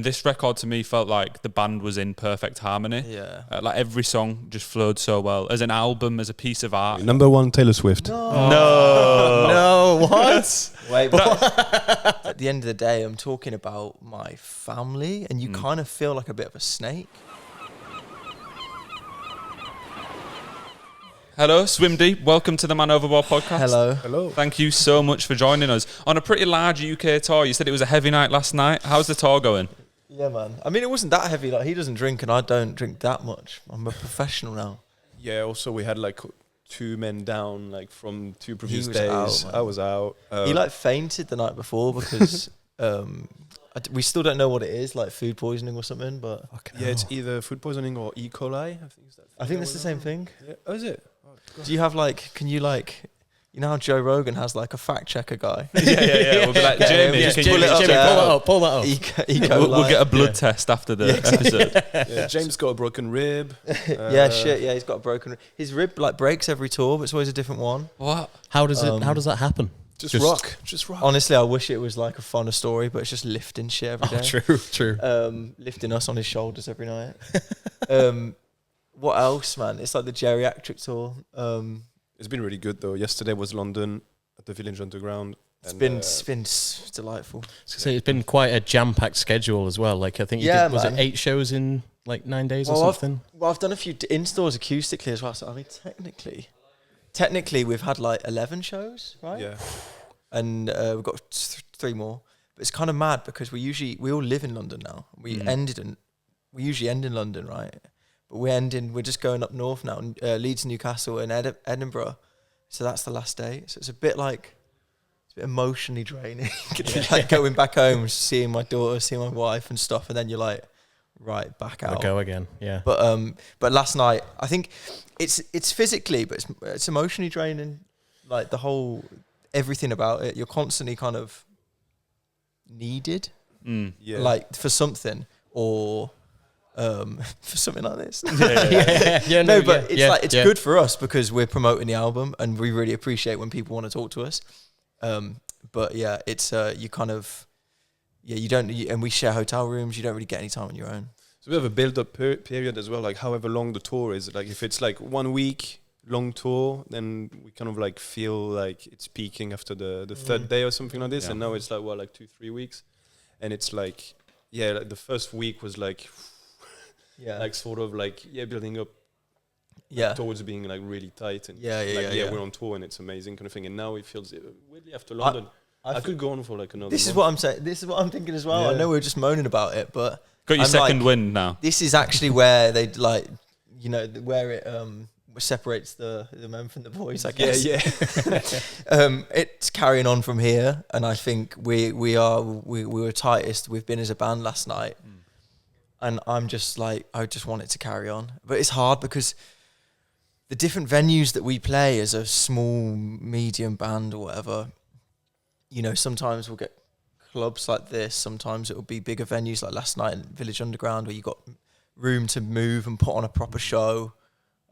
This record to me felt like the band was in perfect harmony. Yeah. Like every song just flowed so well. As an album, as a piece of art. Number one, Taylor Swift. No, what? Wait, but at the end of the day, I'm talking about my family, and you kind of feel like a bit of a snake. Hello, Swim Deep. Welcome to the ManOverboard Podcast. Hello. Thank you so much for joining us on a pretty large UK tour. You said it was a heavy night last night. How's the tour going? Yeah, man. I mean, it wasn't that heavy. Like, he doesn't drink, and I don't drink that much. I'm a professional now. Yeah, also we had like 2 men down like from 2 previous was days. out, I was out. He like fainted the night before because we still don't know what it is, like food poisoning or something. But yeah, it's either food poisoning or E. coli. I think that's the same thing. Yeah. Oh, is it? Do you have like? Can you like? You know how Joe Rogan has like a fact checker guy? Yeah. We'll be like, Jamie, just can pull you it up. Jamie, pull that up. We'll get a blood test after the episode. Yeah, James got a broken rib. Yeah, he's got a broken. His rib like breaks every tour, but it's always a different one. What? How does that happen? Just rock. Honestly, I wish it was like a funner story, but it's just lifting shit every day. True. Lifting us on his shoulders every night. What else, man? It's like the geriatric tour. It's been really good though. Yesterday was London at the Village Underground. It's been delightful. So it's been quite a jam-packed schedule as well. Like I think you did, was it 8 shows in like 9 days or something? I've done a few in-stores acoustically as well. So I mean, technically we've had like 11 shows, right? Yeah. And we've got 3 more. But it's kind of mad because we all live in London now. We usually end in London, right? But we're just going up north now, Leeds, Newcastle, and Edinburgh. So that's the last day. So it's a bit emotionally draining. Like going back home, seeing my daughter, seeing my wife and stuff, and then you're like, right, back out. I'll go again, yeah. But last night, I think it's physically, but it's emotionally draining. Like the whole, everything about it, you're constantly kind of needed, like for something or. For something like this. It's good for us because we're promoting the album and we really appreciate when people want to talk to us. But yeah, it's you kind of and we share hotel rooms. You don't really get any time on your own. So we have a build-up period as well. Like however long the tour is. Like if it's like 1 week long tour, then we kind of like feel like it's peaking after the 3rd day or something like this. Yeah. And now it's like 2-3 weeks, and it's like like the first week was like. Yeah, like sort of like building up, towards being like really tight and we're on tour and it's amazing kind of thing. And now it feels weirdly after London. I could go on for like another. This is what I'm saying. This is what I'm thinking as well. Yeah. I know we're just moaning about it, but got your second win now. This is actually where they like, where it separates the men from the boys. I guess. Yeah. It's carrying on from here, and I think we were tightest we've been as a band last night. And I'm just like, I just want it to carry on. But it's hard because the different venues that we play as a small, medium band or whatever, sometimes we'll get clubs like this. Sometimes it will be bigger venues like last night in Village Underground where you got room to move and put on a proper show.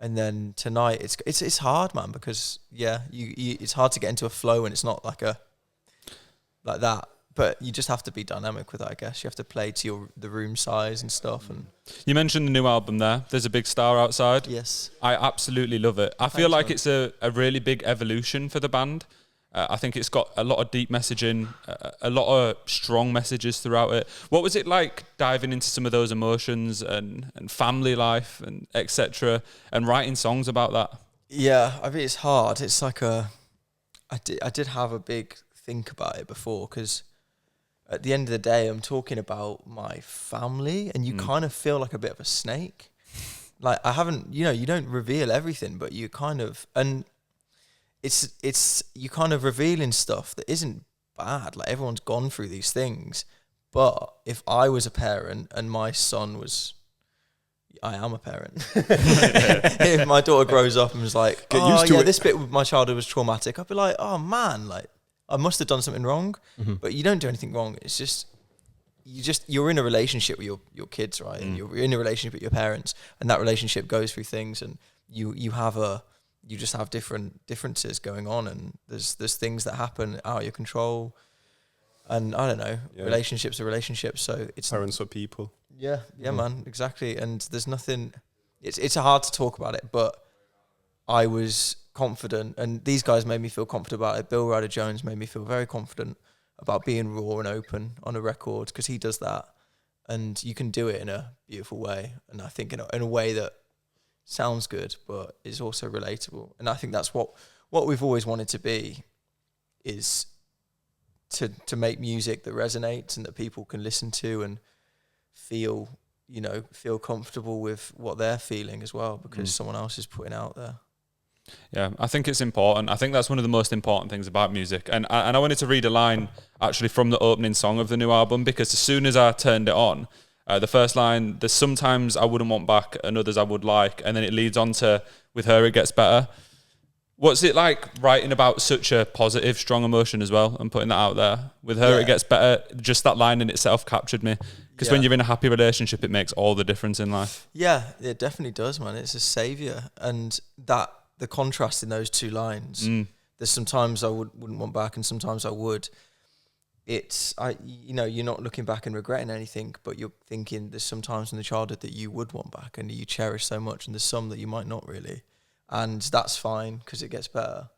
And then tonight, it's hard, man, because, it's hard to get into a flow and it's not like that. But you just have to be dynamic with it, I guess. You have to play to the room size and stuff. And you mentioned the new album there. There's a big star outside. Yes. I absolutely love it. I feel like it's a really big evolution for the band. I think it's got a lot of deep messaging, a lot of strong messages throughout it. What was it like diving into some of those emotions and family life and etc. and writing songs about that? Yeah, I mean, it's hard. It's like I did have a big think about it before because... At the end of the day, I'm talking about my family, and you kind of feel like a bit of a snake. Like I haven't, you don't reveal everything, but you kind of, and it's you kind of revealing stuff that isn't bad. Like everyone's gone through these things, but if I was a parent and my son was, I am a parent. If my daughter grows up and was like, get used to it. This bit of my childhood was traumatic, I'd be like, oh man, like. I must have done something wrong, but you don't do anything wrong. It's just you're in a relationship with your kids, right? And you're in a relationship with your parents, and that relationship goes through things, and you just have differences going on, and there's things that happen out of your control. And I don't know, relationships are relationships. So it's parents are people. Yeah, man, exactly. And there's nothing. It's hard to talk about it, but I was confident, and these guys made me feel confident about it. Bill Ryder-Jones made me feel very confident about being raw and open on a record, because he does that, and you can do it in a beautiful way, and I think in a way that sounds good but is also relatable. And I think that's what we've always wanted to be, is to make music that resonates and that people can listen to and feel comfortable with what they're feeling as well, because someone else is putting out there. Yeah, I think it's important. I think that's one of the most important things about music. And I wanted to read a line actually from the opening song of the new album, because as soon as I turned it on, the first line, there's sometimes I wouldn't want back and others I would like. And then it leads on to, with her it gets better. What's it like writing about such a positive, strong emotion as well and putting that out there? With her it gets better. Just that line in itself captured me. Because when you're in a happy relationship, it makes all the difference in life. Yeah, it definitely does, man. It's a savior. And the contrast in those two lines, there's sometimes I wouldn't want back and sometimes I would. You're not looking back and regretting anything, but you're thinking there's some times in the childhood that you would want back and you cherish so much, and there's some that you might not really. And that's fine, because it gets better.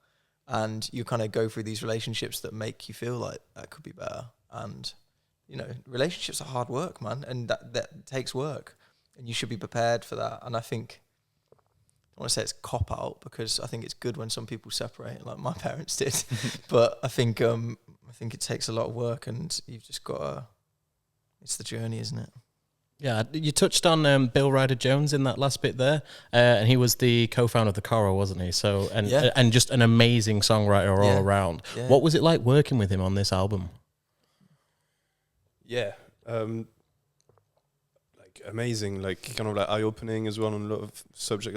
And you kind of go through these relationships that make you feel like that could be better. And, relationships are hard work, man. And that takes work. And you should be prepared for that. And I think, I want to say it's cop out, because I think it's good when some people separate, like my parents did. But I think it takes a lot of work, and you've just got to, it's the journey, isn't it? Yeah, you touched on Bill Ryder-Jones in that last bit there, and he was the co-founder of the Coral, wasn't he? So and just an amazing songwriter all around. Yeah. What was it like working with him on this album? Yeah, like amazing, like kind of like eye-opening as well on a lot of subject.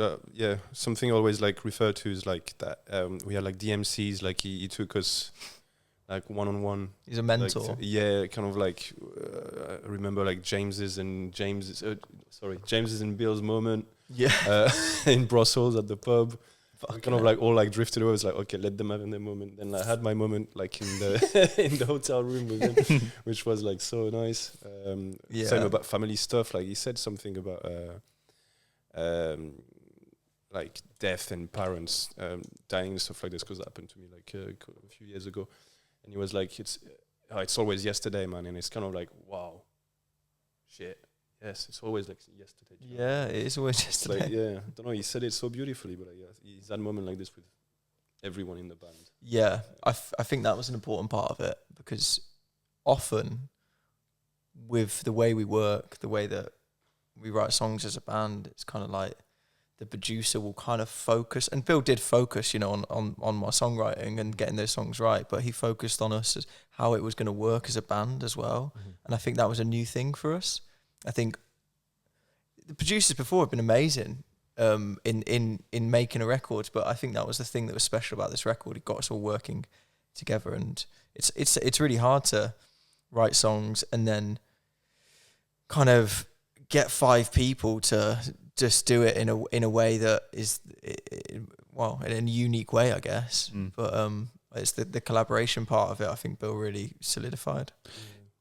Something I always like refer to is like that. We had like DMCs, like he took us like one-on-one. He's a mentor. Like, kind of like I remember like James's and Bill's moment. Yeah, in Brussels at the pub. Kind of like all like drifted away. I was like, okay, let them have their moment. Then I had my moment like in the in the hotel room with him, which was like so nice. Same about family stuff. Like he said something about like death and parents dying and stuff like this, because that happened to me like a few years ago. And he was like, it's always yesterday, man. And it's kind of like, wow, shit. Yes, it's always like yesterday. Yeah, it is always yesterday. Like, I don't know, he said it so beautifully, but he's had a moment like this with everyone in the band. Yeah, I think that was an important part of it, because often with the way we work, the way that we write songs as a band, it's kind of like the producer will kind of focus, and Bill did focus, on my songwriting and getting those songs right, but he focused on us as how it was going to work as a band as well. Mm-hmm. And I think that was a new thing for us. I think the producers before have been amazing in making a record, but I think that was the thing that was special about this record. It got us all working together, and it's really hard to write songs and then kind of get 5 people to just do it in a way that is in a unique way, I guess. But it's the collaboration part of it, I think Bill really solidified.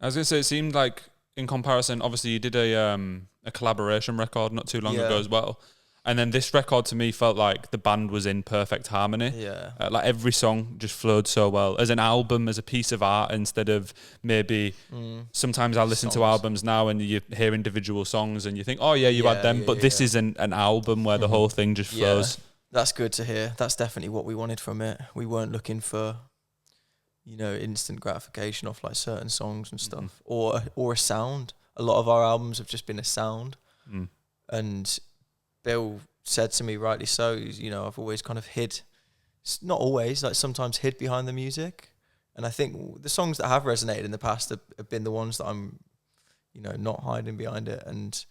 I was gonna say, it seemed like, in comparison, obviously you did a collaboration record not too long ago as well, and then this record to me felt like the band was in perfect harmony. Like every song just flowed so well as an album, as a piece of art, instead of maybe sometimes I listen to albums now and you hear individual songs and you think, oh yeah, you had them, but this is an album where the whole thing just flows. That's good to hear. That's definitely what we wanted from it. We weren't looking for instant gratification off like certain songs and stuff, or a sound. A lot of our albums have just been a sound. And Bill said to me, rightly so, I've always kind of not always, like sometimes hid behind the music. And I think the songs that have resonated in the past have been the ones that I'm, not hiding behind it. And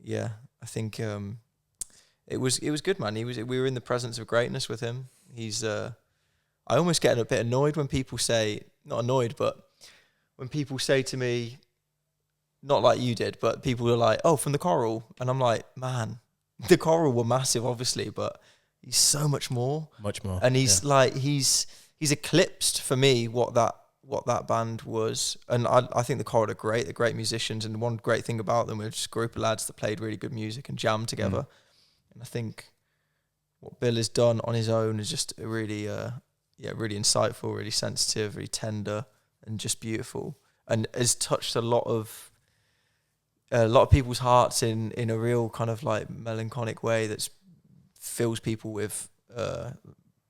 yeah, I think it was good, man. We were in the presence of greatness with him. He's I almost get a bit annoyed when people say, not annoyed, but when people say to me, not like you did, but people are like, oh, from the Coral. And I'm like, man, the Coral were massive, obviously, but he's so much more. Much more. And he's he's eclipsed for me what what that band was. And I think the Coral are great. They're great musicians. And one great thing about them was just a group of lads that played really good music and jammed together. And I think what Bill has done on his own is just really, really insightful, really sensitive, really tender, and just beautiful. And has touched a lot of people's hearts in a real kind of like melancholic way that fills people with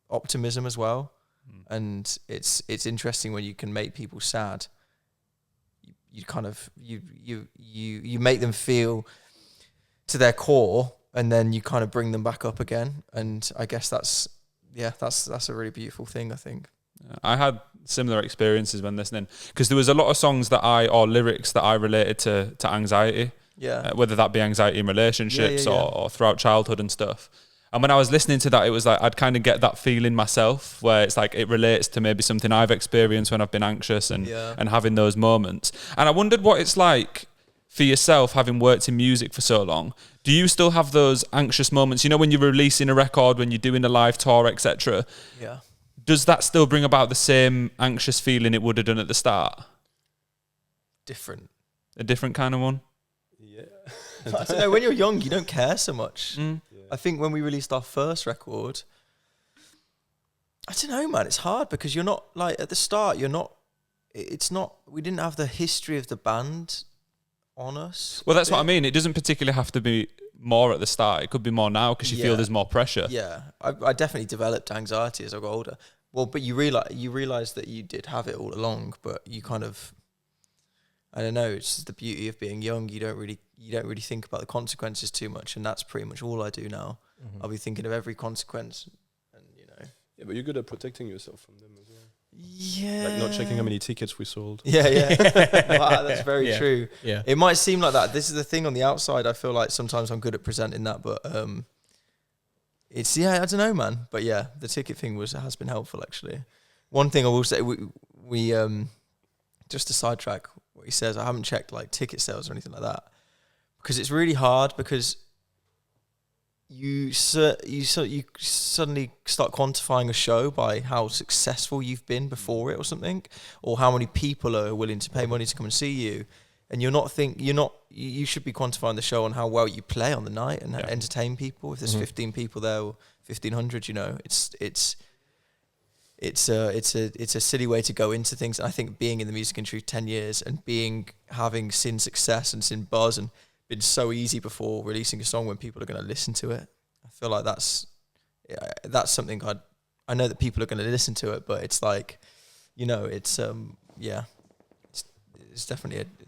optimism as well. And it's interesting when you can make people sad. You make them feel to their core, and then you kind of bring them back up again. And I guess that's a really beautiful thing, I think. I had similar experiences when listening, because there was a lot of songs or lyrics that I related to anxiety. Yeah. Whether that be anxiety in relationships or throughout childhood and stuff. And when I was listening to that, it was like I'd kind of get that feeling myself where it's like it relates to maybe something I've experienced when I've been anxious and having those moments. And I wondered what it's like for yourself, having worked in music for so long. Do you still have those anxious moments? You know, when you're releasing a record, when you're doing a live tour, etc. Yeah. Does that still bring about the same anxious feeling it would have done at the start? Different. A different kind of one? Yeah. I don't know, when you're young, you don't care so much. Mm. I think when we released our first record, I don't know, man, it's hard because you're not, like, at the start, we didn't have the history of the band on us. Well, that's what I mean. It doesn't particularly have to be more at the start. It could be more now because you feel there's more pressure. Yeah, I definitely developed anxiety as I got older. Well, but you realize that you did have it all along, but you kind of, I don't know, it's just the beauty of being young. You don't really think about the consequences too much, and that's pretty much all I do now. Mm-hmm. I'll be thinking of every consequence, and Yeah, but you're good at protecting yourself from them as well. Yeah. Like not checking how many tickets we sold. Yeah. Wow, that's very true. Yeah. It might seem like that. This is the thing on the outside. I feel like sometimes I'm good at presenting that, but it's, I don't know, man. But yeah, the ticket thing has been helpful, actually. One thing I will say, we just to sidetrack what he says, I haven't checked like ticket sales or anything like that, because it's really hard, because you suddenly start quantifying a show by how successful you've been before it or something, or how many people are willing to pay money to come and see you, and you should be quantifying the show on how well you play on the night and entertain people. If there's 15 people there or 1,500, it's a silly way to go into things. And I think being in the music industry 10 years and having seen success and seen buzz and been so easy before releasing a song when people are going to listen to it, I feel like that's something I know that people are going to listen to it, but it's like, it's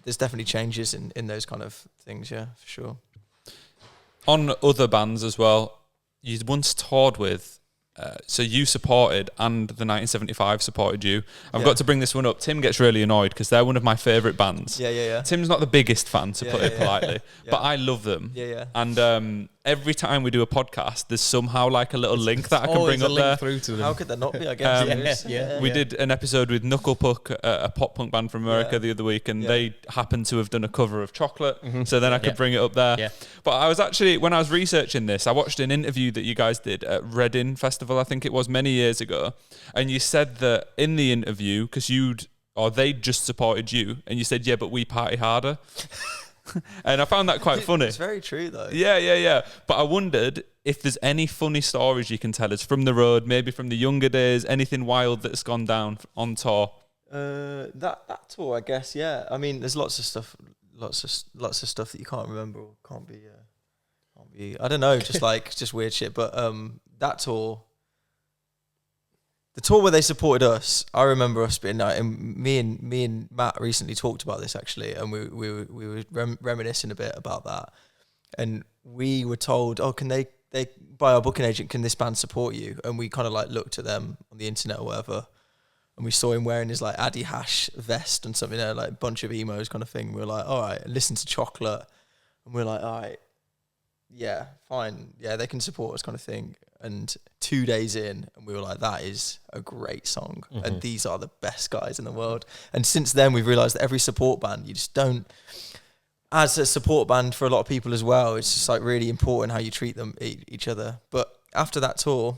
there's definitely changes in those kind of things, yeah, for sure. On other bands as well, you once toured with, so you supported and the 1975 supported you. I've got to bring this one up. Tim gets really annoyed because they're one of my favourite bands. Yeah. Tim's not the biggest fan, to put it politely, but I love them. Yeah. And every time we do a podcast, there's somehow like a little link that I can bring up there. Through to them. How could that not be, I guess? We did an episode with Knucklepuck, a pop punk band from America, the other week, and they happened to have done a cover of Chocolate, so then I could bring it up there. Yeah. But I was actually, when I was researching this, I watched an interview that you guys did at Reading Festival, I think it was, many years ago, and you said that in the interview, because they just supported you, and you said, yeah, but we party harder. And I found that quite funny. It's very true, though. Yeah. But I wondered if there's any funny stories you can tell us from the road, maybe from the younger days, anything wild that's gone down on tour. That tour, I guess. Yeah. I mean, there's lots of stuff that you can't remember or can't be. I don't know, just weird shit. But that tour. The tour where they supported us, I remember us being out, and me and Matt recently talked about this, actually, and we were reminiscing a bit about that, and we were told, oh, can they by our booking agent, can this band support you? And we kind of like looked at them on the internet or whatever, and we saw him wearing his like Addy Hash vest and something, like a bunch of emos kind of thing. We were like, all right, listen to Chocolate, and we were like, all right, yeah, fine, yeah, they can support us kind of thing. And 2 days in, and we were like, that is a great song. Mm-hmm. And these are the best guys in the world. And since then, we've realised that every support band, you just don't, as a support band for a lot of people as well, it's just like really important how you treat them, each other. But after that tour,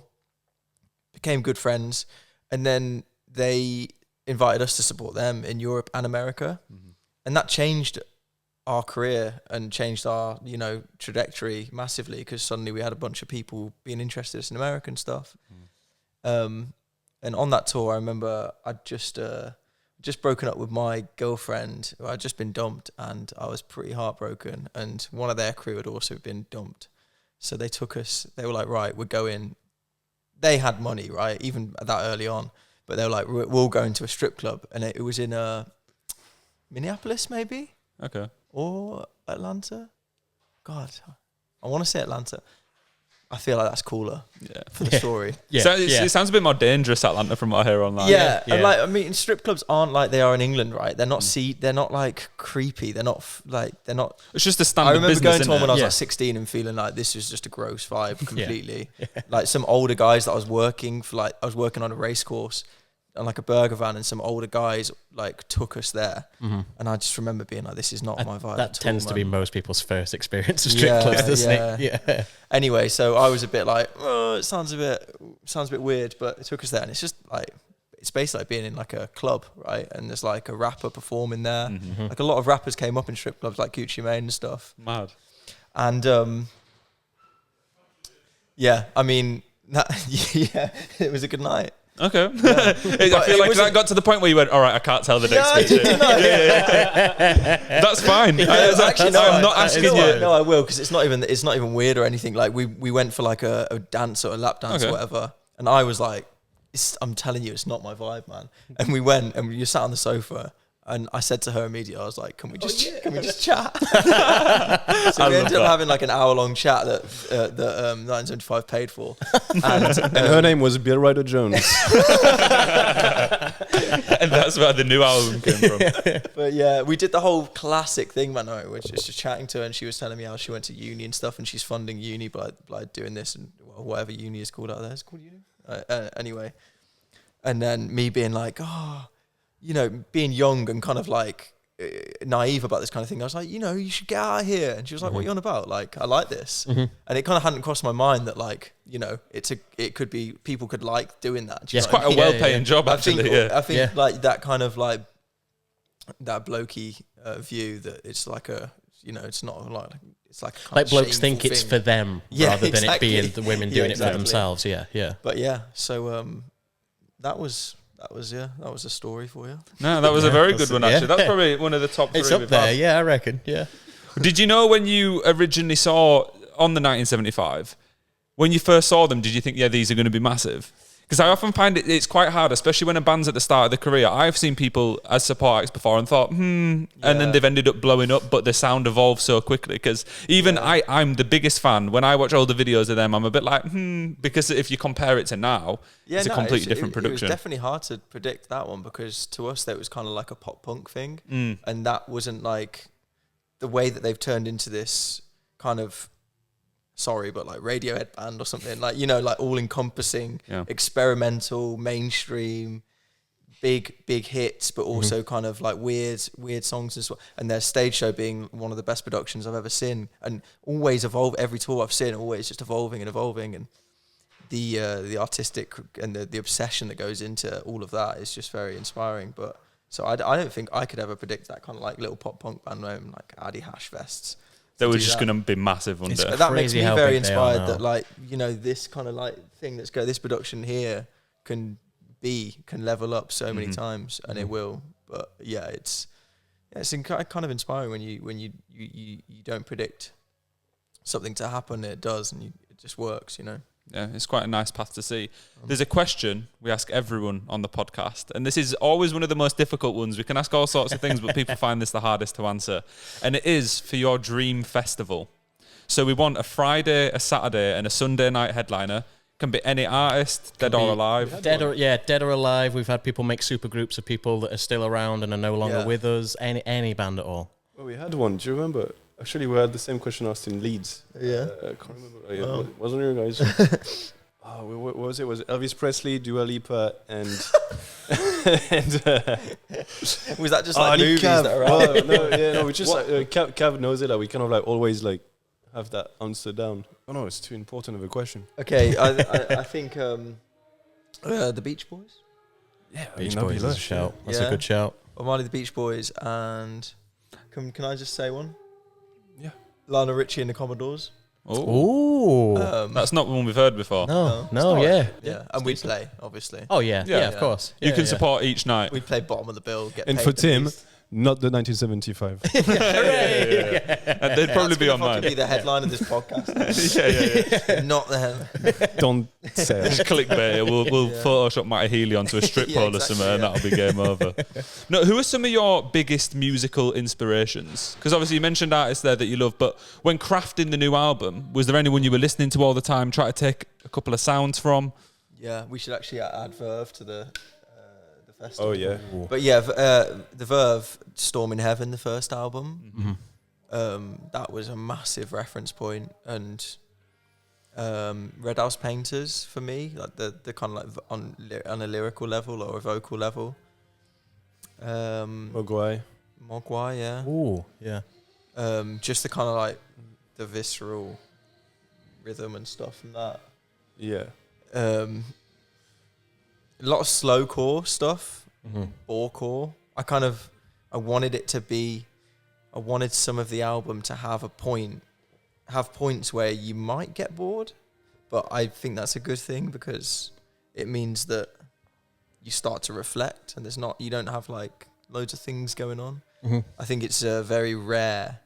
became good friends. And then invited us to support them in Europe and America. And that changed our career and changed our, you know, trajectory massively, because suddenly we had a bunch of people being interested in American stuff. And on that tour, I remember I'd just broken up with my girlfriend. I'd just been dumped, and I was pretty heartbroken. And one of their crew had also been dumped. So they took us, they were like, right, we're going. They had money, right, even that early on. But they were like, we're all going to a strip club. And it was in Minneapolis, maybe? Okay. Or Atlanta? God, I want to say Atlanta. I feel like that's cooler for the story. It sounds a bit more dangerous, Atlanta, from what I hear online. And like, I mean, strip clubs aren't like they are in England, right? They're not they're not like creepy. They're not they're not. It's just a standard business. I remember going to one when I was like 16 and feeling like this was just a gross vibe completely. Like some older guys that I was working for, like I was working on a race course and like a burger van, and some older guys like took us there, and I just remember being like, this is not my vibe. That tends to be most people's first experience of strip clubs, doesn't it? Yeah. Anyway, so I was a bit like, oh, it sounds a bit weird, but it took us there, and it's just like, it's basically like being in like a club, right? And there's like a rapper performing there. Like a lot of rappers came up in strip clubs, like Gucci Mane and stuff. Mad. And I mean, it was a good night. Okay. I feel like that got to the point where you went, all right, I can't tell the next speech. That's fine. I'm not asking you. No, I will, because it's not even weird or anything. Like we went for like a dance or a lap dance or whatever, and I was like, I'm telling you, it's not my vibe, man. And we went and you sat on the sofa. And I said to her immediately, I was like, can we just chat? So we ended up having like an hour-long chat that 1975 paid for. And her name was Ryder-Jones. And that's where the new album came from. But yeah, we did the whole classic thing, man, which is just chatting to her, and she was telling me how she went to uni and stuff, and she's funding uni by doing this and whatever uni is called out there. It's called uni? Anyway. And then me being like, you know, being young and kind of like naive about this kind of thing, I was like, you know, you should get out of here. And she was like, what are you on about? Like, I like this. And it kind of hadn't crossed my mind that, like, you know, it could be, people could like doing that. It's quite a well-paying job, actually. I think like that kind of like, that blokey view that it's like a, you know, it's not like, it's like a kind like of blokes think thing. it's for them rather than it being the women doing it for themselves. Yeah. But yeah, so that was a story for you. No, that was a very good one, actually. That's probably one of the top three. It's up there, yeah, I reckon, yeah. Did you know when you originally saw on the 1975, when you first saw them, did you think, these are going to be massive? Because I often find it's quite hard, especially when a band's at the start of the career. I've seen people as support acts before and thought, and then they've ended up blowing up, but the sound evolves so quickly. Because even I'm the biggest fan. When I watch older videos of them, I'm a bit like, because if you compare it to now, it's a completely different production. It was definitely hard to predict that one, because to us, that was kind of like a pop punk thing. And that wasn't like the way that they've turned into this kind of, but like Radiohead band or something, like, you know, like all encompassing, experimental, mainstream, big hits, but also kind of like weird songs as well. And their stage show being one of the best productions I've ever seen, and always evolve. Every tour I've seen, always just evolving. And the artistic and the obsession that goes into all of that is just very inspiring. But so I don't think I could ever predict that kind of like little pop punk band name like Addy Hash Vests. They were just going to be massive under. That makes me very inspired that, like, you know, this kind of like thing this production here can level up so many times, and it will. But yeah, it's kind of inspiring when you don't predict something to happen, it does, and it just works, you know. Yeah, it's quite a nice path to see. There's a question we ask everyone on the podcast, and this is always one of the most difficult ones. We can ask all sorts of things, but people find this the hardest to answer. And it is for your dream festival. So we want a Friday, a Saturday, and a Sunday night headliner. Can be any artist, dead or alive. Dead or alive. We've had people make super groups of people that are still around and are no longer with us. Any band at all. Well, we had one. Do you remember? Actually, we had the same question asked in Leeds. Yeah. I can't remember. Wasn't you guys? What was it? Was it Elvis Presley, Dua Lipa, and... was that just like movies that are out? No, we just... Cav knows it. Like, we kind of like always like have that answer down. Oh no, it's too important of a question. Okay, I think the Beach Boys. Yeah, Beach Boys is a shout. That's a good shout. Marley the Beach Boys, and can I just say one? Yeah. Lionel Richie and the Commodores. Oh, that's not one we've heard before. No, yeah, and we'd play, obviously. Oh yeah, of course. You can support each night. We'd play bottom of the bill. Get and paid for Tim, not the 1975. And they'd probably be on mine. Be the headline of this podcast. Not them. Don't say it. Clickbait. We'll Photoshop Matty Healy onto a strip pole or something, and that'll be game over. No, who are some of your biggest musical inspirations? Because obviously you mentioned artists there that you love, but when crafting the new album, was there anyone you were listening to all the time, try to take a couple of sounds from? Yeah, we should actually add Verve to the festival. Oh yeah. But yeah, the Verve, Storm in Heaven, the first album. That was a massive reference point, and Red House Painters for me, like the kind of like on a lyrical level or a vocal level. Mogwai, yeah. Ooh, yeah. Just the kind of like the visceral rhythm and stuff from that. Yeah. A lot of slowcore stuff, borecore. I wanted some of the album to have points where you might get bored, but I think that's a good thing because it means that you start to reflect and you don't have like loads of things going on. I think it's very rare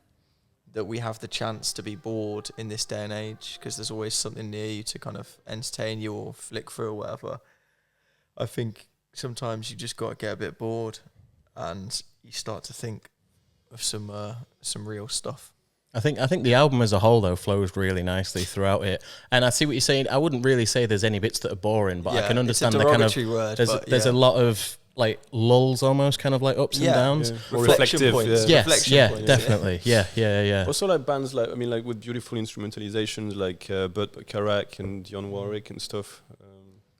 that we have the chance to be bored in this day and age because there's always something near you to kind of entertain you or flick through or whatever. I think sometimes you just got to get a bit bored and you start to think of some real stuff. I think the album as a whole though flows really nicely throughout it, and I see what you're saying. I wouldn't really say there's any bits that are boring, but I can understand the kind of word, there's a lot of like lulls, almost kind of like ups and downs, reflection points. Definitely, yeah. Also, like bands like with beautiful instrumentalizations like Burt Bacharach and Dionne Warwick and stuff.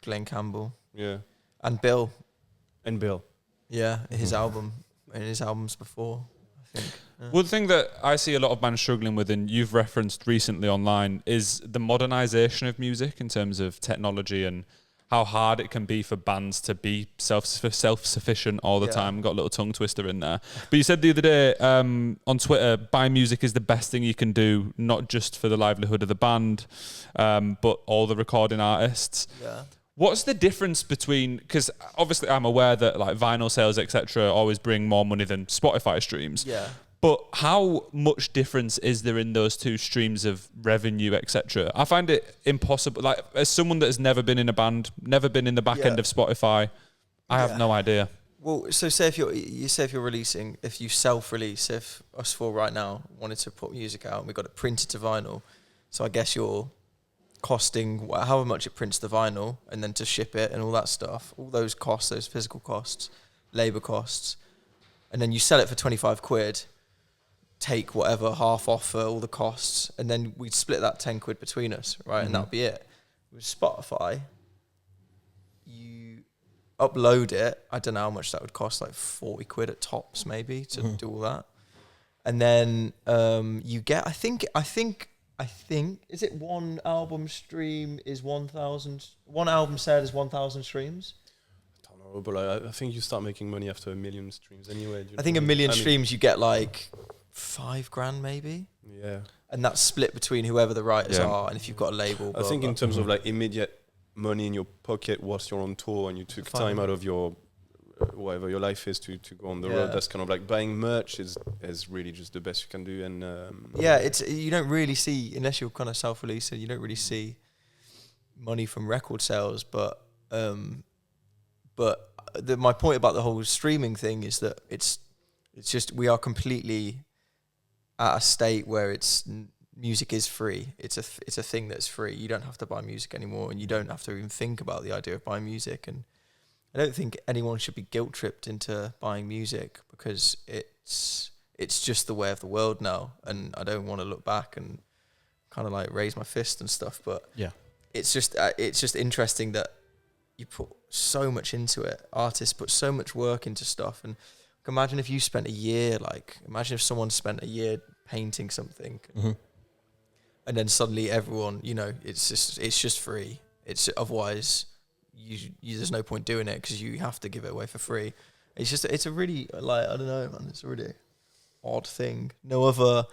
Glenn Campbell. Yeah. And Bill. Yeah, his album and his albums before, I think. Well, the thing that I see a lot of bands struggling with, and you've referenced recently online, is the modernization of music in terms of technology and how hard it can be for bands to be self-sufficient all the time. Got a little tongue twister in there. But you said the other day on Twitter, buy music is the best thing you can do, not just for the livelihood of the band, but all the recording artists. Yeah. What's the difference between, because obviously I'm aware that like vinyl sales, etc., always bring more money than Spotify streams. Yeah. But how much difference is there in those two streams of revenue, etc.? I find it impossible. Like, as someone that has never been in a band, never been in the back end of Spotify, I have no idea. Well, so say if you're releasing, if you self-release, if us four right now wanted to put music out and we got it printed to vinyl, so I guess you're costing however much it prints the vinyl and then to ship it and all that stuff, all those costs, those physical costs, labour costs, and then you sell it for 25 quid, take whatever half off for all the costs, and then we'd split that 10 quid between us, right? And that'd be it. With Spotify, you upload it, I don't know how much that would cost, like 40 quid at tops maybe to do all that. And then you get, I think, is it one album stream is 1,000, one album sale is 1,000 streams? I don't know, but I think you start making money after 1 million streams anyway. I think 1 million streams you get like $5,000 maybe. Yeah. And that's split between whoever the writers are, and if you've got a label. I think in terms of like immediate money in your pocket whilst you're on tour and you took time out of your whatever your life is to go on the road, that's kind of like buying merch is really just the best you can do. And it's you don't really see, unless you're kind of self-releasing, you don't really see money from record sales. But my point about the whole streaming thing is that it's just, we are completely at a state where music is free. It's a thing that's free. You don't have to buy music anymore, and you don't have to even think about the idea of buying music. And I don't think anyone should be guilt tripped into buying music, because it's just the way of the world now. And I don't want to look back and kind of like raise my fist and stuff, but it's just interesting that you put so much into it. Artists put so much work into stuff, and imagine if you spent a year, imagine if someone spent a year painting something, and then suddenly everyone, it's just free. It's otherwise there's no point doing it because you have to give it away for free. It's a really, like, I don't know, man, it's a really odd thing. No other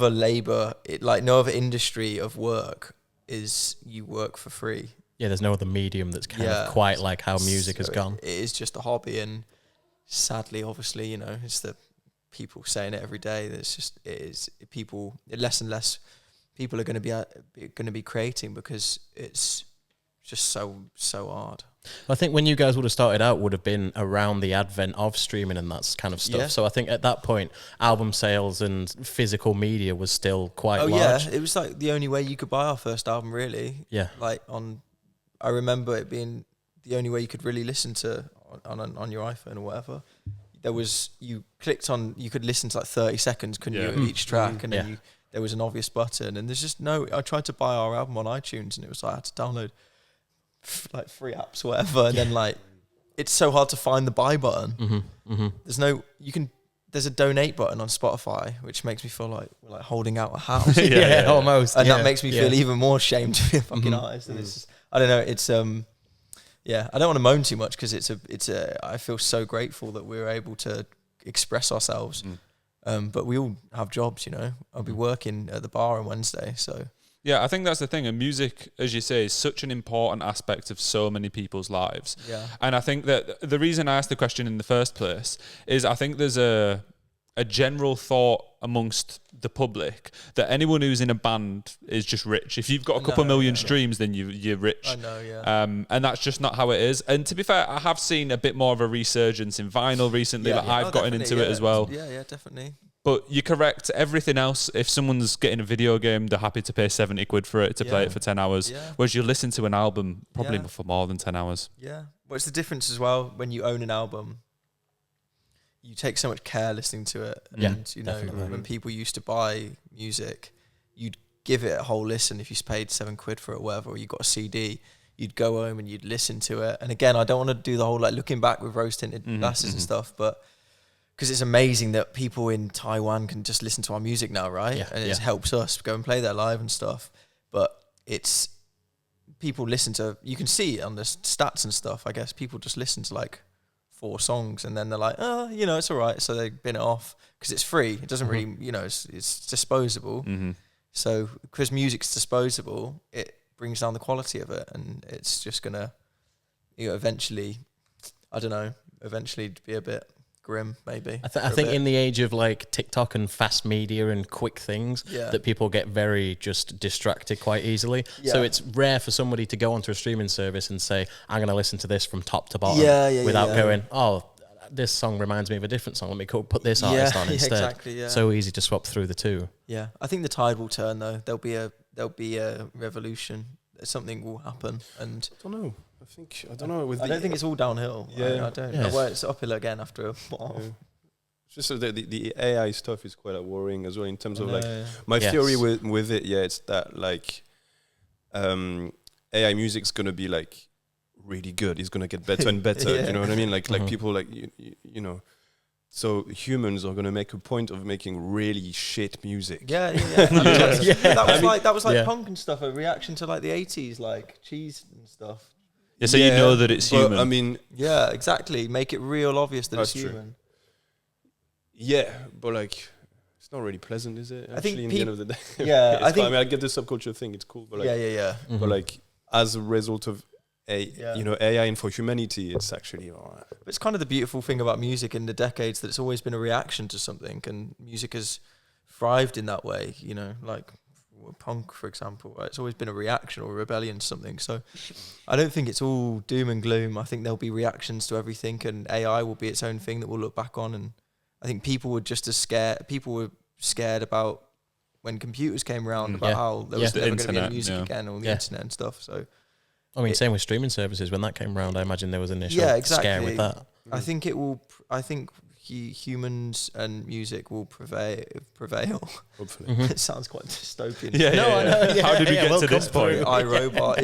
labor, no other industry of work is you work for free. Yeah, there's no other medium that's kind of quite like how music has gone. It is just a hobby, and sadly, obviously, it's the people saying it every day. Less and less people are going to be creating because it's just so hard. I think when you guys would have started out would have been around the advent of streaming and that kind of stuff. Yeah. So I think at that point, album sales and physical media was still quite large. Yeah, it was like the only way you could buy our first album, really. Yeah. Like I remember it being the only way you could really listen to on your iPhone or whatever. You could listen to like 30 seconds, couldn't you, of each track, and then there was an obvious button, and there's just I tried to buy our album on iTunes, and it was like I had to download like free apps or whatever, and then like it's so hard to find the buy button. There's a donate button on Spotify, which makes me feel like we're like holding out a house. Almost, and that makes me feel even more ashamed to be a fucking artist. And it's just, I don't know, it's I don't want to moan too much because I feel so grateful that we're able to express ourselves. But we all have jobs, I'll be working at the bar on Wednesday, so. Yeah, I think that's the thing. And music, as you say, is such an important aspect of so many people's lives. Yeah. And I think that the reason I asked the question in the first place is I think there's a general thought amongst the public that anyone who's in a band is just rich. If you've got a couple million streams, then you're rich. I know, yeah. And that's just not how it is. And to be fair, I have seen a bit more of a resurgence in vinyl recently. I've gotten into it as well. Yeah, definitely. But you're correct. Everything else, if someone's getting a video game, they're happy to pay 70 quid for it to play it for 10 hours. Yeah. Whereas you listen to an album probably for more than 10 hours. Yeah. Well, it's the difference as well. When you own an album, you take so much care listening to it. And, when people used to buy music, you'd give it a whole listen. If you paid 7 quid for it or whatever, or you got a CD, you'd go home and you'd listen to it. And again, I don't want to do the whole like looking back with rose-tinted glasses and stuff, but because it's amazing that people in Taiwan can just listen to our music now, right? Yeah, and it helps us go and play there live and stuff. But it's people listen to, you can see it on the stats and stuff. I guess people just listen to like 4 songs and then they're like, it's all right. So they bin it off because it's free. It doesn't really, it's disposable. So because music's disposable, it brings down the quality of it, and it's just gonna, eventually be a bit grim, maybe. I think in the age of like TikTok and fast media and quick things, that people get very just distracted quite easily. Yeah. So it's rare for somebody to go onto a streaming service and say, I'm going to listen to this from top to bottom without going, this song reminds me of a different song. Let me put this artist on instead. Exactly, yeah. So easy to swap through the two. Yeah, I think the tide will turn though. There'll be a revolution. Something will happen, and I don't know. I don't know. I don't think it's all downhill. Yeah, I don't. Yeah. Well, it's uphill again after a while. Yeah. Just so the AI stuff is quite worrying as well in terms of my theory with it. Yeah, it's that like AI music's gonna be like really good. It's gonna get better and better. You know what I mean? Like people like you know. So humans are gonna make a point of making really shit music. Yeah. That was like punk and stuff. A reaction to like the 80s, like cheese and stuff. Yeah, so you know that it's human. I mean, yeah, exactly. Make it real obvious that it's human. True. Yeah, but like, it's not really pleasant, is it? Actually, I think in the end of the day, I think. I mean, I get the subculture thing; it's cool, but like, Mm-hmm. But like, as a result of AI and for humanity, it's actually. It's kind of the beautiful thing about music in the decades that it's always been a reaction to something, and music has thrived in that way. Like punk, for example, right? It's always been a reaction or a rebellion to something. So I don't think it's all doom and gloom. I think there'll be reactions to everything, and AI will be its own thing that we'll look back on. And I think people were just as scared. People were scared about when computers came around about how there was never going to be music again, or the internet and stuff. So I mean, same with streaming services. When that came around, I imagine there was an initial scare with that. I think it will. I think humans and music will prevail. Hopefully. It sounds quite dystopian. I know. How did we get to this point? iRobot.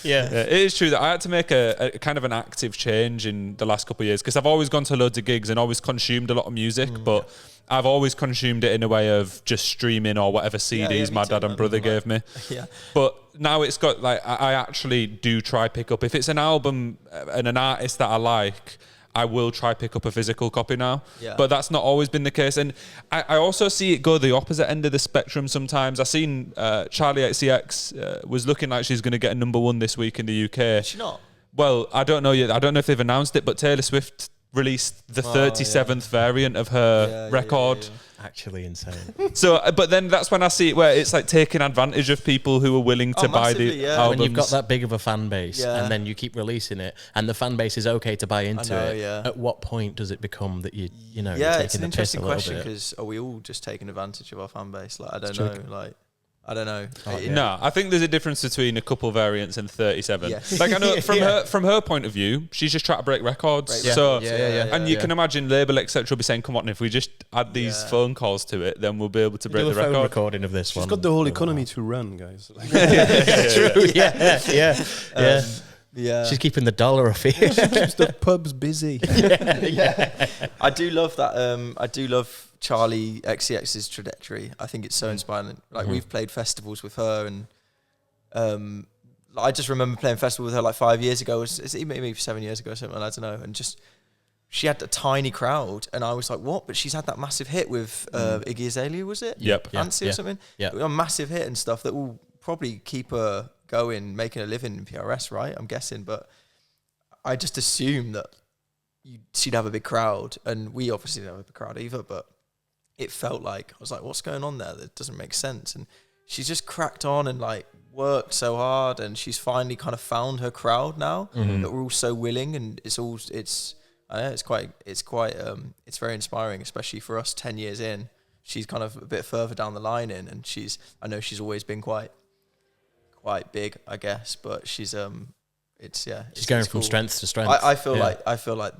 It is true that I had to make a kind of an active change in the last couple of years, because I've always gone to loads of gigs and always consumed a lot of music, but I've always consumed it in a way of just streaming or whatever CDs my dad and brother gave me. Yeah. But now it's got like I actually do try pick up if it's an album and an artist that I like. I will try pick up a physical copy now, but that's not always been the case. And I also see it go the opposite end of the spectrum sometimes. I've seen Charli XCX was looking like she's going to get a number 1 this week in the UK. Is she not? Well, I don't know yet. I don't know if they've announced it, but Taylor Swift released the 37th variant of her record. Actually insane. So, but then that's when I see it where it's like taking advantage of people who are willing to buy the albums. When you've got that big of a fan base and then you keep releasing it and the fan base is okay to buy into it, at what point does it become that you're it's taking an the piss a interesting little question bit? because are we all just taking advantage of our fan base? Like, I don't know. I don't know. No, I think there's a difference between a couple variants and 37. Yes. Like I know from her point of view, she's just trying to break records. And you can imagine label etc. will be saying, "Come on, if we just add these phone calls to it, then we'll be able to break the record." Recording of this one. She's got the whole economy to run, guys. True. Yeah. She's keeping the dollar afloat. She keeps the pubs busy. I do love that. I do love Charli XCX's trajectory. I think it's so inspiring. Like we've played festivals with her, and I just remember playing festival with her like 5 years ago. Maybe 7 years ago or something. I don't know. And just she had a tiny crowd, and I was like, "What?" But she's had that massive hit with Iggy Azalea, was it? Yep. Fancy or something. Yeah. A massive hit and stuff that will probably keep her going, making a living in PRS, right? I'm guessing, but I just assume that she'd have a big crowd, and we obviously don't have a big crowd either, but it felt like, I was like, what's going on there? That doesn't make sense. And she's just cracked on and like worked so hard, and she's finally kind of found her crowd now that we're all so willing, and it's very inspiring, especially for us 10 years in. She's kind of a bit further down the line in, and I know she's always been quite big, I guess, but she's going from strength to strength. I feel like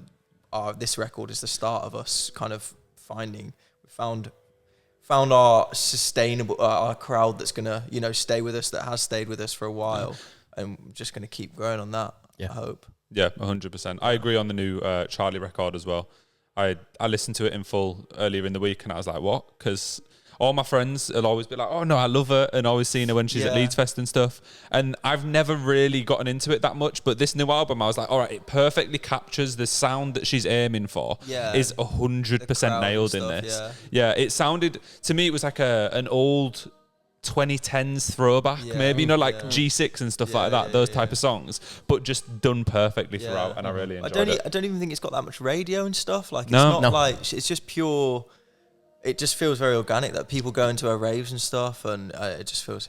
this record is the start of us kind of found our sustainable our crowd that's gonna stay with us, that has stayed with us for a while, and we're just gonna keep growing on that. I hope. Yeah, 100%. I agree on the new Charli record as well. I listened to it in full earlier in the week, and I was like, what? Because all my friends will always be like, oh no, I love her, and always seeing her when she's at Leeds Fest and stuff. And I've never really gotten into it that much, but this new album, I was like, all right, it perfectly captures the sound that she's aiming for. Is 100% nailed in this. Yeah, it sounded, to me, it was like an old 2010s throwback, maybe, G6 and stuff like that, those type of songs, but just done perfectly throughout, and I really enjoyed it. I don't even think it's got that much radio and stuff. Like, it's not like, it's just pure. It just feels very organic that people go into her raves and stuff, and it feels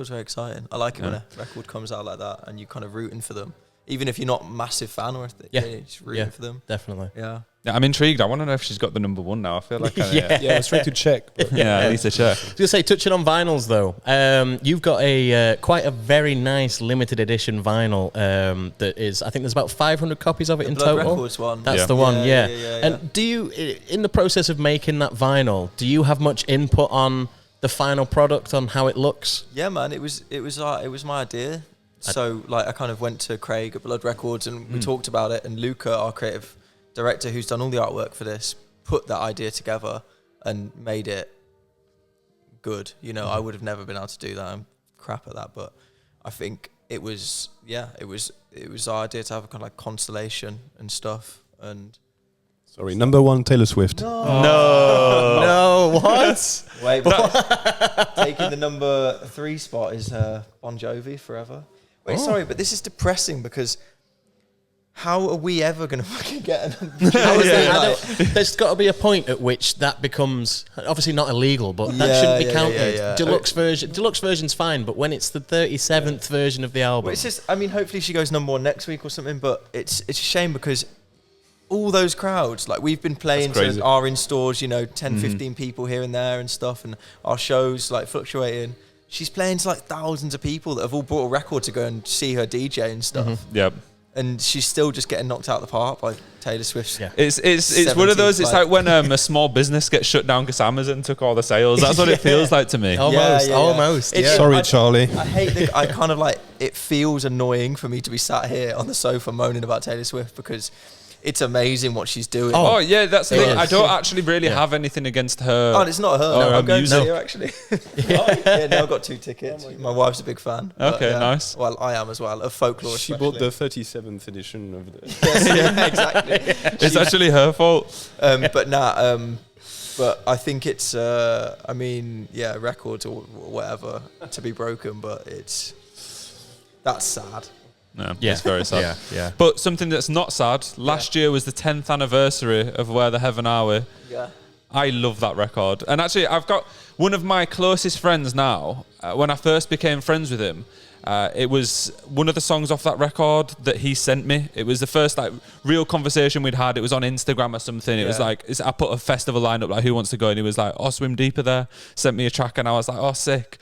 very exciting. I like it when a record comes out like that, and you're kind of rooting for them, even if you're not a massive fan or anything. You're just rooting for them. Definitely. Yeah. I'm intrigued. I want to know if she's got the number 1 now. I feel like I was trying to check. I need to check. I was gonna say, touching on vinyls though, you've got a quite a very nice limited edition vinyl that is, I think there's about 500 copies of it in total. Records one. That's the one. And do you, in the process of making that vinyl, do you have much input on the final product, on how it looks? Yeah, man. It was my idea. So like I kind of went to Craig at Blood Records, and we talked about it, and Luca, our creative director who's done all the artwork for this, put that idea together and made it good. I would have never been able to do that. I'm crap at that, but I think it was our idea to have a kind of like constellation and stuff. And sorry, number 1 Taylor Swift. No, what? Wait, but taking the number 3 spot is Bon Jovi, Forever. Wait, sorry, but this is depressing because how are we ever going to fucking get There's got to be a point at which that becomes, obviously not illegal, but that shouldn't be counted. Deluxe version's fine, but when it's the 37th version of the album. Well, it's just, hopefully she goes number 1 next week or something, but it's a shame because all those crowds, like we've been playing to our in-stores, 10, 15 people here and there and stuff, and our shows like fluctuating. She's playing to like thousands of people that have all bought a record to go and see her DJ and stuff. Yep. And she's still just getting knocked out of the park by Taylor Swift's. Yeah. It's one of those. It's like when a small business gets shut down because Amazon took all the sales. That's what it feels like to me. Almost. Sorry, Charlie. I hate. I kind of like. It feels annoying for me to be sat here on the sofa moaning about Taylor Swift because it's amazing what she's doing. Oh yeah, that's the thing. I don't actually really have anything against her. Oh, it's not her. Or No, her I'm going to see music. her actually. Yeah, I've got 2 tickets. My wife's a big fan. Okay, but, nice. Well, I am as well. Of folklore. She bought the 37th edition of the. Yeah, exactly. It's actually her fault. But I think it's. I mean, yeah, records or whatever to be broken, but that's sad. No, it's very sad. Yeah. But something that's not sad, last year was the 10th anniversary of Where the Heaven Are We. Yeah. I love that record. And actually, I've got one of my closest friends now. When I first became friends with him, it was one of the songs off that record that he sent me. It was the first real conversation we'd had. It was on Instagram or something. It was I put a festival lineup, like, who wants to go? And he was like, oh, Swim Deeper there. Sent me a track and I was like, oh, sick.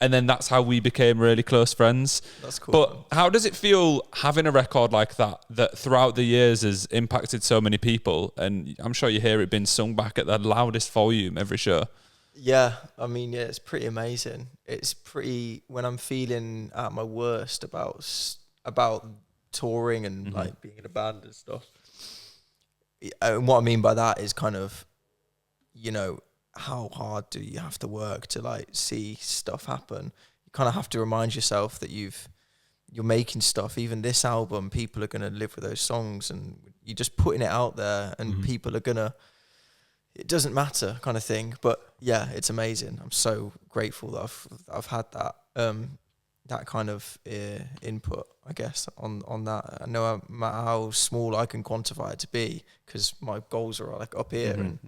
And then that's how we became really close friends. That's cool. But how does it feel having a record like that throughout the years has impacted so many people? And I'm sure you hear it being sung back at the loudest volume every show. Yeah, I mean, yeah, it's pretty amazing. It's pretty, when I'm feeling at my worst about touring and like being in a band and stuff. And what I mean by that is kind of, you know, how hard do you have to work to like see stuff happen? You kind of have to remind yourself that you're making stuff. Even this album, people are going to live with those songs, and you're just putting it out there, and people are gonna. It doesn't matter, kind of thing. But yeah, it's amazing. I'm so grateful that I've had that that kind of input, I guess, on that. I know no matter how small I can quantify it to be, because my goals are like up here, and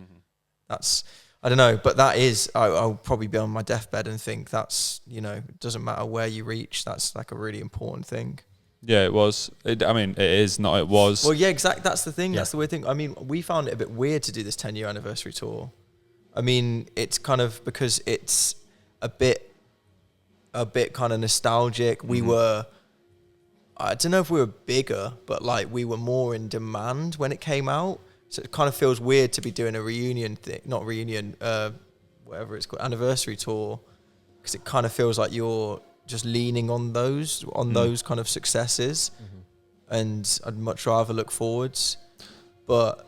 that's. I don't know, but that is, I'll probably be on my deathbed and think that's, you know, it doesn't matter where you reach, that's like a really important thing. Yeah, it was. It is, not it was. Well, yeah, exactly. That's the thing. Yeah. That's the weird thing. I mean, we found it a bit weird to do this 10-year anniversary tour. I mean, it's kind of because it's a bit kind of nostalgic. We were, I don't know if we were bigger, but like we were more in demand when it came out. So it kind of feels weird to be doing a reunion thing, not reunion, whatever it's called, anniversary tour, because it kind of feels like you're just leaning on those kind of successes, and I'd much rather look forwards. But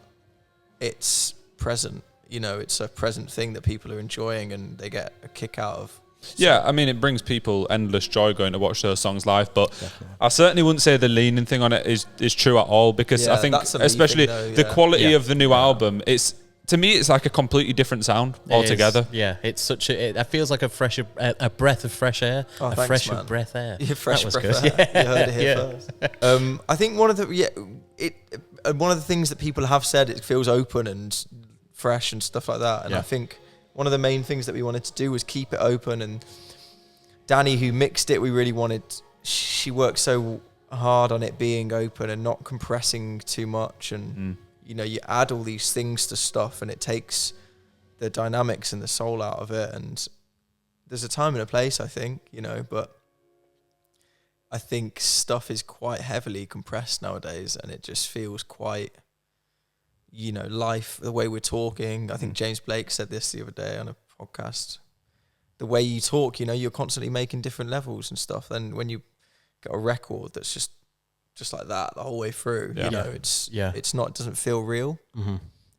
it's present, you know, it's a present thing that people are enjoying and they get a kick out of. Yeah, I mean, it brings people endless joy going to watch those songs live, but I certainly wouldn't say the leaning thing on it is true at all, because I think especially the quality of the new album, to me it's like a completely different sound altogether. It's such it feels like a breath of fresh air. Fresh breath air. Yeah, fresh that was breath good. air. You heard it here first. I think one of the things that people have said, it feels open and fresh and stuff like that, and I think one of the main things that we wanted to do was keep it open. And Danny, who mixed it, we really wanted, she worked so hard on it being open and not compressing too much. And, you know, you add all these things to stuff and it takes the dynamics and the soul out of it. And there's a time and a place, I think, you know, but I think stuff is quite heavily compressed nowadays, and it just feels quite, you know, life, the way we're talking. I think James Blake said this the other day on a podcast. The way you talk, you know, you're constantly making different levels and stuff. Then when you got a record that's just like that the whole way through, you know, it's not, it doesn't feel real.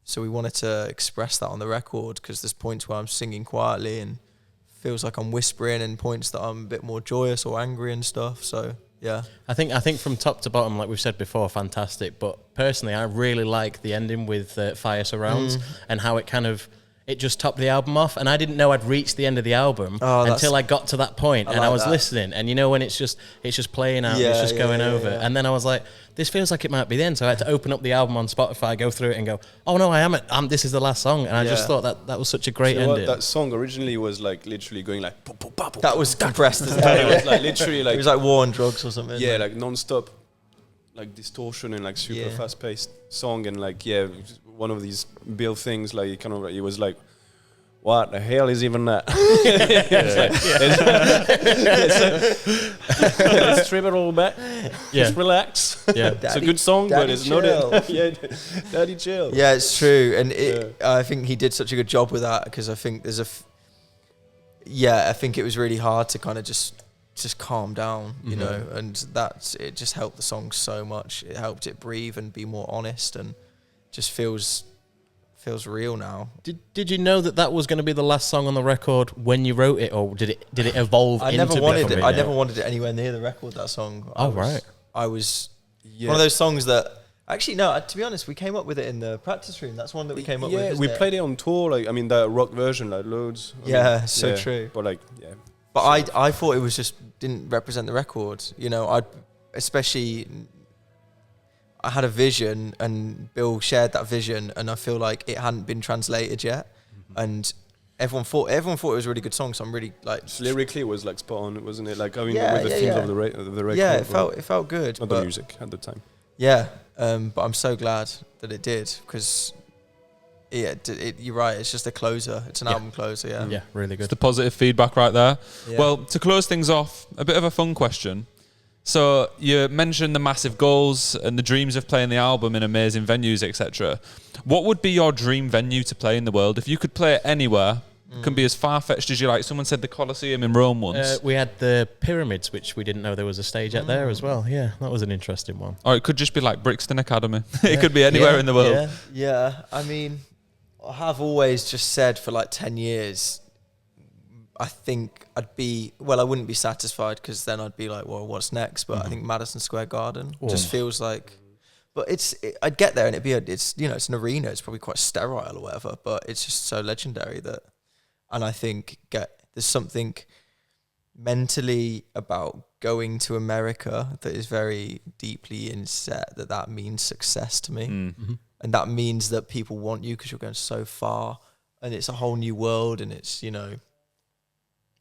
So we wanted to express that on the record, because there's points where I'm singing quietly and feels like I'm whispering, and points that I'm a bit more joyous or angry and stuff. So yeah, I think from top to bottom, like we've said before, fantastic. But personally, I really like the ending with Fire Surrounds and how it just topped the album off. And I didn't know I'd reached the end of the album until I got to that point, and I was listening. And you know, when it's just playing out, it's just going over. And then I was like, this feels like it might be the end. So I had to open up the album on Spotify, go through it, and go, oh no, I am. This is the last song. And I just thought that was such a great ending. That song originally was like literally going like. That was compressed as well. It was like literally like. It was like War on Drugs or something. Yeah, like non-stop, like distortion and like super fast-paced song, and like one of these Bill things, like it was like, what the hell is even that? Let's strip it all back. Just relax. It's a good song, but it's not it. Daddy chill. Yeah, it's true, and I think he did such a good job with that, because I think I think it was really hard to kind of just just calm down, you know, and it just helped the song so much. It helped it breathe and be more honest, and just feels real now. Did you know that was going to be the last song on the record when you wrote it, or did it evolve? I never wanted it. I never wanted it anywhere near the record. That song. I was one of those songs that. Actually, no. To be honest, we came up with it in the practice room. That's one that we came up with. Yeah, we played it on tour. Like, I mean, the rock version, like loads. So true. But like, But I thought it was just didn't represent the record. You know, I had a vision, and Bill shared that vision, and I feel like it hadn't been translated yet, and everyone thought it was a really good song. So I'm really like lyrically, it was like spot on, wasn't it? Like, I mean, with the themes of the record. Yeah, it felt good. Not the music at the time. Yeah, but I'm so glad that it did, because you're right. It's just a closer. It's an album closer. Yeah, really good. It's the positive feedback right there. Yeah. Well, to close things off, a bit of a fun question. So you mentioned the massive goals and the dreams of playing the album in amazing venues, etc. What would be your dream venue to play in the world? If you could play it anywhere, it can be as far-fetched as you like. Someone said the Colosseum in Rome once. We had the Pyramids, which we didn't know there was a stage at there as well. Yeah, that was an interesting one. Or it could just be like Brixton Academy. It could be anywhere in the world. Yeah. I mean, I have always just said for like 10 years, I think I wouldn't be satisfied, because then I'd be like, well, what's next? But I think Madison Square Garden just feels like, but I'd get there and it's an arena. It's probably quite sterile or whatever, but it's just so legendary and I think there's something mentally about going to America that is very deeply inset that means success to me. And that means that people want you because you're going so far, and it's a whole new world, and it's,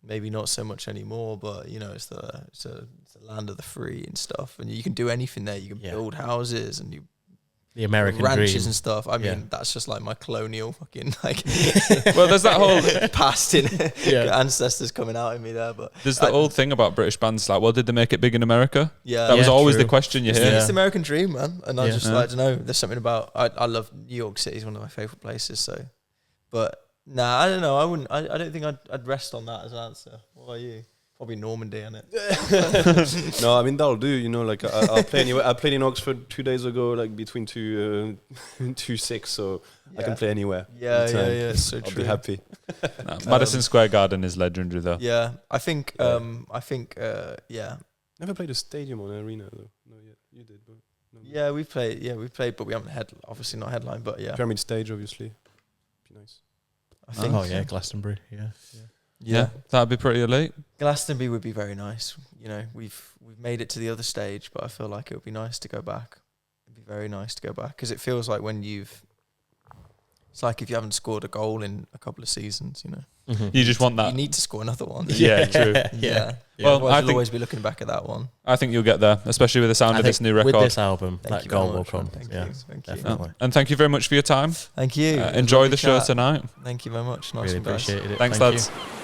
maybe not so much anymore, but it's the land of the free and stuff, and you can do anything there. You can build houses and the American ranches dream and stuff. I mean, that's just like my colonial fucking like. Well, there's that whole past ancestors coming out in me there, but there's the old thing about British bands like, well, did they make it big in America? Yeah, that was always true. the question you hear. It's the American dream, man, and I just I don't know. There's something about I love New York City. It's one of my favorite places. So, but. Nah, I don't know. I wouldn't. I don't think I'd rest on that as an answer. What about you? Probably Normandy, innit? No, I mean, that'll do. Like I'll play anywhere. I played in Oxford 2 days ago, like between 2-6, so I can play anywhere. Yeah. It's so true. I'll be happy. Madison Square Garden is legendary, though. Yeah, I think. Never played a stadium or an arena though. No, you did, but no. Yeah, we've played, but we haven't obviously not headline, but yeah. Pyramid stage, obviously. Be nice. I think. Oh yeah, Glastonbury. Yeah, that'd be pretty elite. Glastonbury would be very nice. We've made it to the other stage, but I feel like it would be nice to go back. It'd be very nice to go back, because it feels like it's like if you haven't scored a goal in a couple of seasons, You just want that. You need to score another one. Yeah, true. Yeah. Well, I think always be looking back at that one. I think you'll get there, especially with the sound of this new record. With this album, Thank that you goal very will much, come. Thank Yeah, you. Thank you. definitely. And thank you very much for your time. Thank you. Enjoy the show tonight. Thank you very much. Nice Really one, guys. appreciated it. Thanks, Thank lads. you.